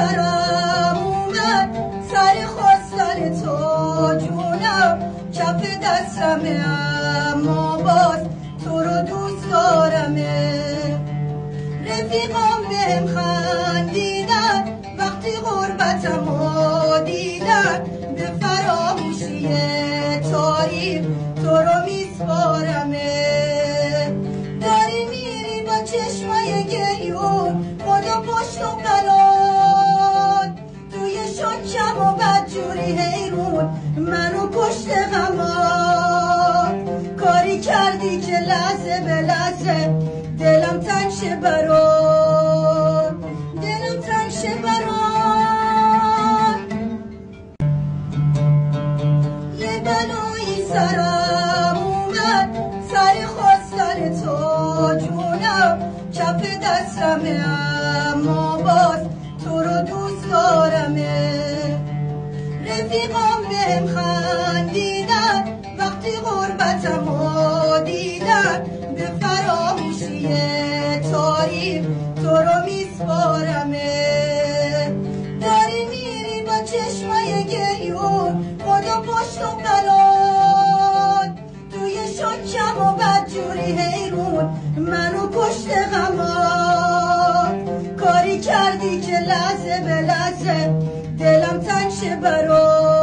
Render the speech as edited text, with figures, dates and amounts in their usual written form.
سرم اومد سر خواستن تو جونم کف دستمه، اما باز تو رو دوست دارمه. رفیقام بهم خندیدن وقتی غربتمو دیدن، به فراموشی تاریخ تو رو میسپارمه. داری میری با چشمای گریون، خدا پشت و بلاد توی شکم و بدجوری حیرون منو کشت غمات. کاری کردی که لحظه به لحظه دلم تنگ شه برات، دلم تنگ شه برات. یه بلایی سرم اومد سر خواستن تو جونم کف دستمه، اما باز تو رو دوست دارمه. رفیقام بهم خندیدن وقتی غربتمو دیدن، به فراموشی تاریخ تو رو میسپارمه. داری میری با چشمای گریون، خدا پشت و بلاد توی شکم و بدجوری حیرون منو کشت غمات. کاری کردی که لحظه به لحظه دلم تنگ شه برات.